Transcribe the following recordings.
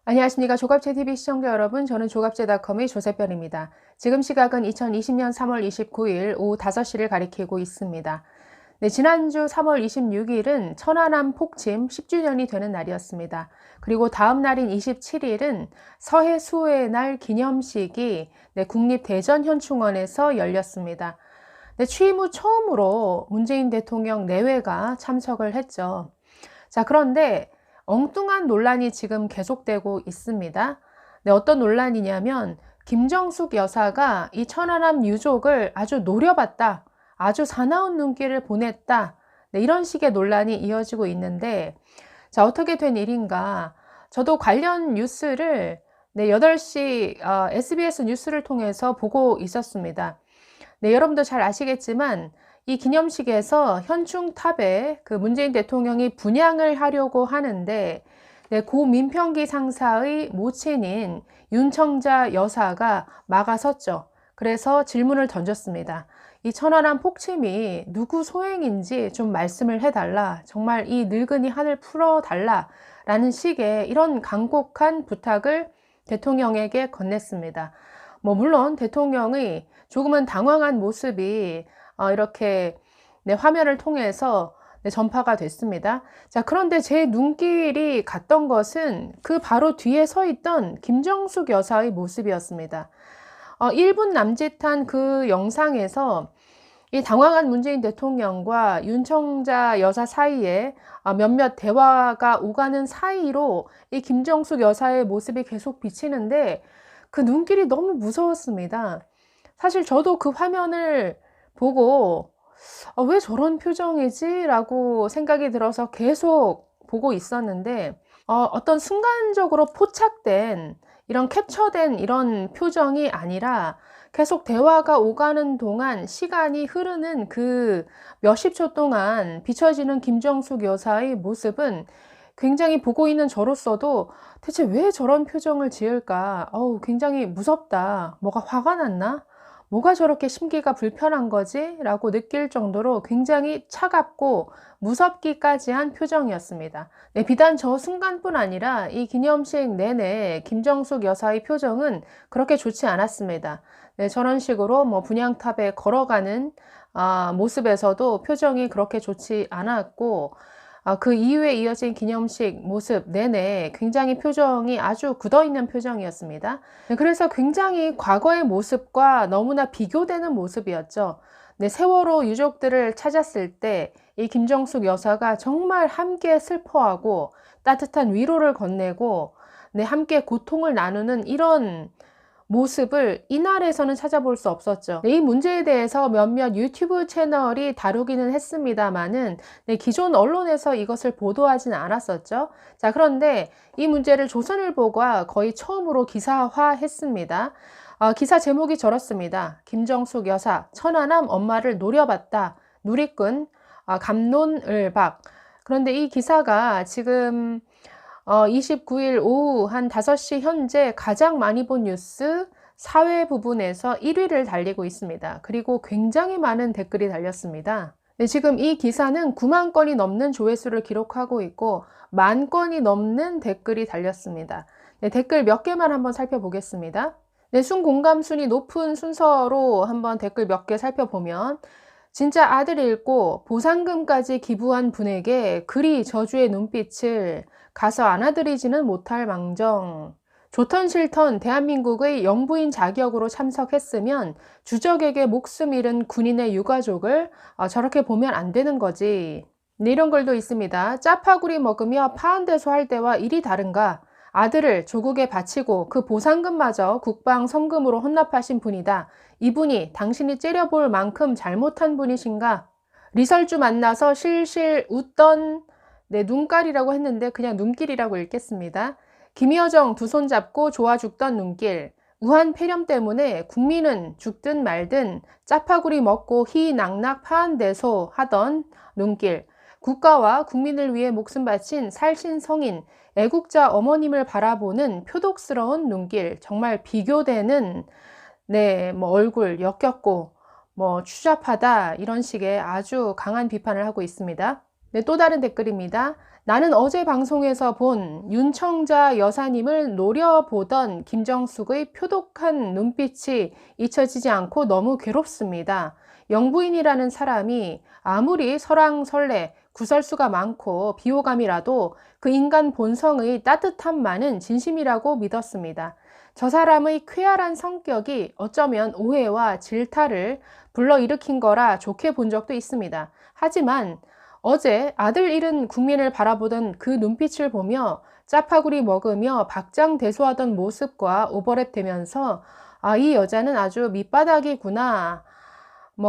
안녕하십니까. 조갑제TV 시청자 여러분, 저는 조갑제닷컴의 조세별입니다. 지금 시각은 2020년 3월 29일 오후 5시를 가리키고 있습니다. 네, 지난주 3월 26일은 천안함 폭침 10주년이 되는 날이었습니다. 그리고 다음 날인 27일은 서해 수호의 날 기념식이 국립대전현충원에서 열렸습니다. 네, 취임 후 처음으로 문재인 대통령 내외가 참석을 했죠. 자, 그런데 엉뚱한 논란이 지금 계속되고 있습니다. 네, 어떤 논란이냐면 김정숙 여사가 이 천안함 유족을 아주 노려봤다, 아주 사나운 눈길을 보냈다, 네, 이런 식의 논란이 이어지고 있는데, 자, 어떻게 된 일인가? 저도 관련 뉴스를 8시 SBS 뉴스를 통해서 보고 있었습니다. 네, 여러분도 잘 아시겠지만 이 기념식에서 현충탑에 문재인 대통령이 분향을 하려고 하는데, 네, 고 민평기 상사의 모친인 윤청자 여사가 막아섰죠. 그래서 질문을 던졌습니다. 이 천안함 폭침이 누구 소행인지 좀 말씀을 해달라. 정말 이 늙은이 한을 풀어달라. 라는 식의 이런 간곡한 부탁을 대통령에게 건넸습니다. 물론 대통령의 조금은 당황한 모습이 이렇게 화면을 통해서 전파가 됐습니다. 자, 그런데 제 눈길이 갔던 것은 그 바로 뒤에 서 있던 김정숙 여사의 모습이었습니다. 1분 남짓한 그 영상에서 이 당황한 문재인 대통령과 윤청자 여사 사이에 몇몇 대화가 오가는 사이로 이 김정숙 여사의 모습이 계속 비치는데 그 눈길이 너무 무서웠습니다. 사실 저도 그 화면을 보고 왜 저런 표정이지? 라고 생각이 들어서 계속 보고 있었는데 어떤 순간적으로 포착된 이런 캡처된 이런 표정이 아니라 계속 대화가 오가는 동안 시간이 흐르는 그 몇십 초 동안 비춰지는 김정숙 여사의 모습은 굉장히 보고 있는 저로서도 대체 왜 저런 표정을 지을까? 굉장히 무섭다. 뭐가 화가 났나? 뭐가 저렇게 심기가 불편한 거지? 라고 느낄 정도로 굉장히 차갑고 무섭기까지 한 표정이었습니다. 네, 비단 저 순간뿐 아니라 이 기념식 내내 김정숙 여사의 표정은 그렇게 좋지 않았습니다. 네, 저런 식으로 분향탑에 걸어가는 모습에서도 표정이 그렇게 좋지 않았고, 그 이후에 이어진 기념식 모습 내내 굉장히 표정이 아주 굳어있는 표정이었습니다. 네, 그래서 굉장히 과거의 모습과 너무나 비교되는 모습이었죠. 네, 세월호 유족들을 찾았을 때 이 김정숙 여사가 정말 함께 슬퍼하고 따뜻한 위로를 건네고 함께 고통을 나누는 이런 모습을 이날에서는 찾아볼 수 없었죠. 이 문제에 대해서 몇몇 유튜브 채널이 다루기는 했습니다만은 기존 언론에서 이것을 보도하진 않았었죠. 자, 그런데 이 문제를 조선일보가 거의 처음으로 기사화했습니다. 기사 제목이 저렇습니다. 김정숙 여사, 천안함 엄마를 노려봤다. 누리꾼, 감론을박. 그런데 이 기사가 지금 29일 오후 한 5시 현재 가장 많이 본 뉴스 사회 부분에서 1위를 달리고 있습니다. 그리고 굉장히 많은 댓글이 달렸습니다. 네, 지금 이 기사는 9만 건이 넘는 조회수를 기록하고 있고 10,000건이 넘는 댓글이 달렸습니다. 네, 댓글 몇 개만 한번 살펴보겠습니다. 네, 순공감순이 높은 순서로 한번 댓글 몇 개 살펴보면, 진짜 아들 잃고 보상금까지 기부한 분에게 그리 저주의 눈빛을 가서 안아드리지는 못할 망정. 좋던 싫던 대한민국의 영부인 자격으로 참석했으면 주적에게 목숨 잃은 군인의 유가족을 저렇게 보면 안 되는 거지. 네, 이런 글도 있습니다. 짜파구리 먹으며 파한대소 할 때와 일이 다른가? 아들을 조국에 바치고 그 보상금마저 국방 성금으로 헌납하신 분이다. 이분이 당신이 째려볼 만큼 잘못한 분이신가? 리설주 만나서 실실 웃던 눈깔이라고 했는데 그냥 눈길이라고 읽겠습니다. 김여정 두 손 잡고 좋아 죽던 눈길. 우한 폐렴 때문에 국민은 죽든 말든 짜파구리 먹고 희낙낙 파한대소 하던 눈길. 국가와 국민을 위해 목숨 바친 살신성인 애국자 어머님을 바라보는 표독스러운 눈길. 정말 비교되는 얼굴 역겹고 추잡하다 이런 식의 아주 강한 비판을 하고 있습니다. 네, 또 다른 댓글입니다. 나는 어제 방송에서 본 윤청자 여사님을 노려보던 김정숙의 표독한 눈빛이 잊혀지지 않고 너무 괴롭습니다. 영부인이라는 사람이 아무리 설왕설래 구설수가 많고 비호감이라도 그 인간 본성의 따뜻함만은 진심이라고 믿었습니다. 저 사람의 쾌활한 성격이 어쩌면 오해와 질타를 불러일으킨 거라 좋게 본 적도 있습니다. 하지만 어제 아들 잃은 국민을 바라보던 그 눈빛을 보며 짜파구리 먹으며 박장대소하던 모습과 오버랩되면서 이 여자는 아주 밑바닥이구나,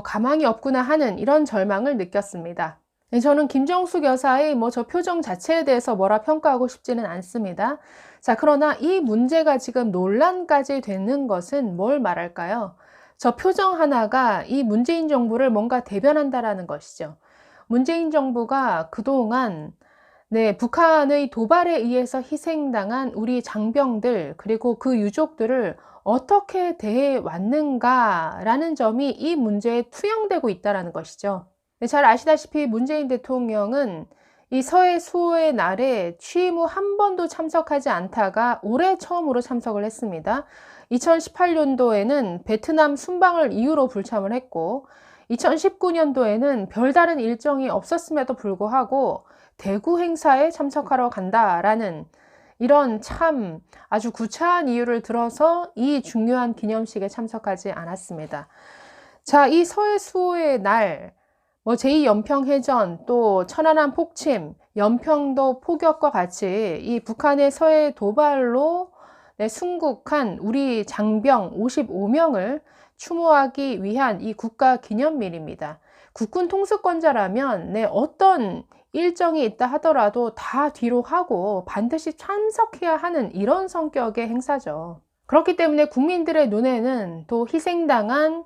가망이 없구나 하는 이런 절망을 느꼈습니다. 네, 저는 김정숙 여사의 저 표정 자체에 대해서 뭐라 평가하고 싶지는 않습니다. 자, 그러나 이 문제가 지금 논란까지 되는 것은 뭘 말할까요? 저 표정 하나가 이 문재인 정부를 뭔가 대변한다라는 것이죠. 문재인 정부가 그동안 북한의 도발에 의해서 희생당한 우리 장병들 그리고 그 유족들을 어떻게 대해 왔는가라는 점이 이 문제에 투영되고 있다는 것이죠. 잘 아시다시피 문재인 대통령은 이 서해 수호의 날에 취임 후 한 번도 참석하지 않다가 올해 처음으로 참석을 했습니다. 2018년도에는 베트남 순방을 이유로 불참을 했고 2019년도에는 별다른 일정이 없었음에도 불구하고 대구 행사에 참석하러 간다라는 이런 참 아주 구차한 이유를 들어서 이 중요한 기념식에 참석하지 않았습니다. 자, 이 서해 수호의 날, 제2연평해전, 또 천안함 폭침, 연평도 포격과 같이 이 북한의 서해 도발로 순국한 우리 장병 55명을 추모하기 위한 이 국가기념일입니다. 국군 통수권자라면 어떤 일정이 있다 하더라도 다 뒤로 하고 반드시 참석해야 하는 이런 성격의 행사죠. 그렇기 때문에 국민들의 눈에는 또 희생당한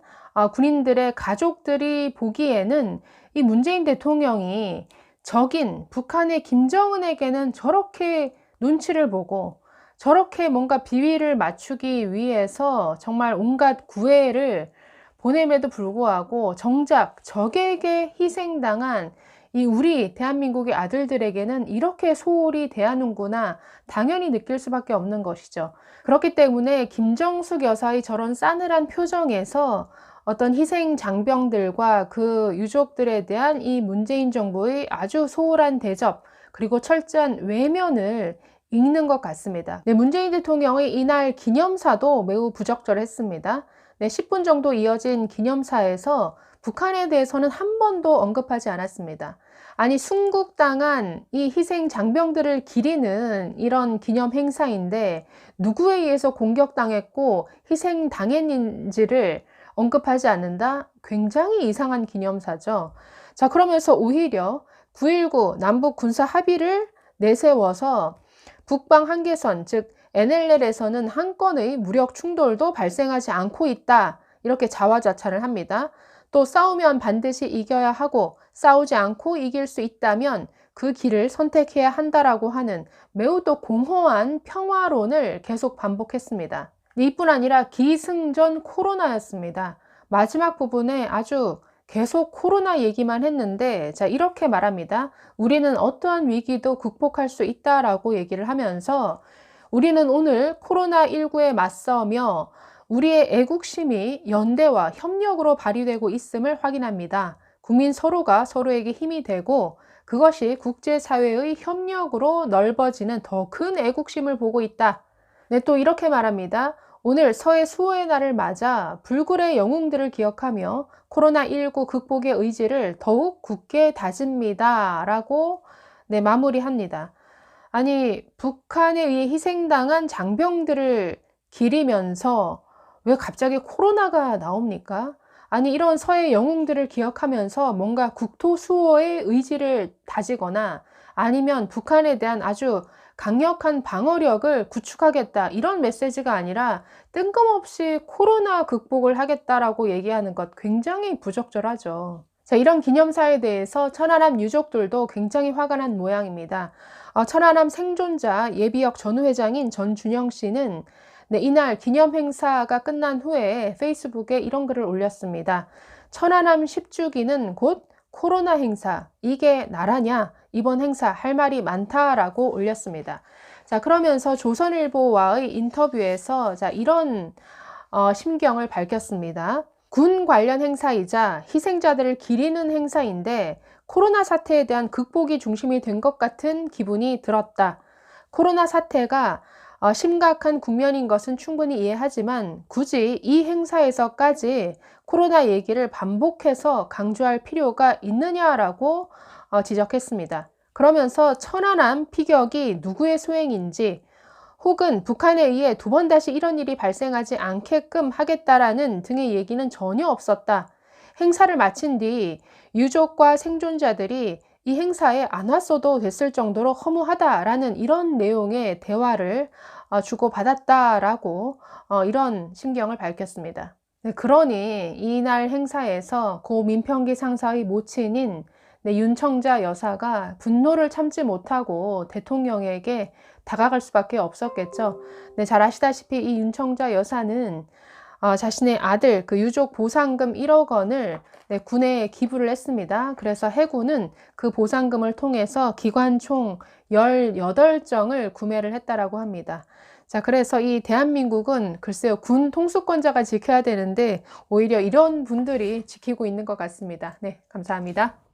군인들의 가족들이 보기에는 이 문재인 대통령이 적인 북한의 김정은에게는 저렇게 눈치를 보고 저렇게 뭔가 비위를 맞추기 위해서 정말 온갖 구애를 보냄에도 불구하고 정작 적에게 희생당한 이 우리 대한민국의 아들들에게는 이렇게 소홀히 대하는구나 당연히 느낄 수밖에 없는 것이죠. 그렇기 때문에 김정숙 여사의 저런 싸늘한 표정에서 어떤 희생 장병들과 그 유족들에 대한 이 문재인 정부의 아주 소홀한 대접 그리고 철저한 외면을 읽는 것 같습니다. 문재인 대통령의 이날 기념사도 매우 부적절했습니다. 10분 정도 이어진 기념사에서 북한에 대해서는 한 번도 언급하지 않았습니다. 아니, 순국당한 이 희생 장병들을 기리는 이런 기념 행사인데 누구에 의해서 공격당했고 희생당했는지를 언급하지 않는다? 굉장히 이상한 기념사죠. 자, 그러면서 오히려 9.19 남북 군사 합의를 내세워서 북방 한계선, 즉 NLL에서는 한 건의 무력 충돌도 발생하지 않고 있다. 이렇게 자화자찬을 합니다. 또 싸우면 반드시 이겨야 하고 싸우지 않고 이길 수 있다면 그 길을 선택해야 한다라고 하는 매우 또 공허한 평화론을 계속 반복했습니다. 이뿐 아니라 기승전 코로나였습니다. 마지막 부분에 아주 계속 코로나 얘기만 했는데 이렇게 말합니다. 우리는 어떠한 위기도 극복할 수 있다라고 얘기를 하면서 우리는 오늘 코로나19에 맞서며 우리의 애국심이 연대와 협력으로 발휘되고 있음을 확인합니다. 국민 서로가 서로에게 힘이 되고 그것이 국제사회의 협력으로 넓어지는 더 큰 애국심을 보고 있다. 또 이렇게 말합니다. 오늘 서해 수호의 날을 맞아 불굴의 영웅들을 기억하며 코로나19 극복의 의지를 더욱 굳게 다집니다. 라고 마무리합니다. 아니, 북한에 의해 희생당한 장병들을 기리면서 왜 갑자기 코로나가 나옵니까? 아니, 이런 서해 영웅들을 기억하면서 뭔가 국토 수호의 의지를 다지거나 아니면 북한에 대한 아주 강력한 방어력을 구축하겠다 이런 메시지가 아니라 뜬금없이 코로나 극복을 하겠다라고 얘기하는 것 굉장히 부적절하죠. 자, 이런 기념사에 대해서 천안함 유족들도 굉장히 화가 난 모양입니다. 천안함 생존자 예비역 전후회장인 전준영 씨는 이날 기념 행사가 끝난 후에 페이스북에 이런 글을 올렸습니다. 천안함 10주기는 곧 코로나 행사, 이게 나라냐? 이번 행사 할 말이 많다라고 올렸습니다. 자, 그러면서 조선일보와의 인터뷰에서 자, 이런 심경을 밝혔습니다. 군 관련 행사이자 희생자들을 기리는 행사인데 코로나 사태에 대한 극복이 중심이 된 것 같은 기분이 들었다. 코로나 사태가 심각한 국면인 것은 충분히 이해하지만 굳이 이 행사에서까지 코로나 얘기를 반복해서 강조할 필요가 있느냐라고 지적했습니다. 그러면서 천안함 피격이 누구의 소행인지 혹은 북한에 의해 두 번 다시 이런 일이 발생하지 않게끔 하겠다라는 등의 얘기는 전혀 없었다. 행사를 마친 뒤 유족과 생존자들이 이 행사에 안 왔어도 됐을 정도로 허무하다라는 이런 내용의 대화를 주고받았다라고 이런 심경을 밝혔습니다. 네, 그러니 이날 행사에서 고 민평기 상사의 모친인 윤청자 여사가 분노를 참지 못하고 대통령에게 다가갈 수밖에 없었겠죠. 네, 잘 아시다시피 이 윤청자 여사는 자신의 아들 그 유족 보상금 1억 원을 군에 기부를 했습니다. 그래서 해군은 그 보상금을 통해서 기관총 18정을 구매를 했다라고 합니다. 자, 그래서 이 대한민국은 글쎄요, 군 통수권자가 지켜야 되는데 오히려 이런 분들이 지키고 있는 것 같습니다. 네, 감사합니다.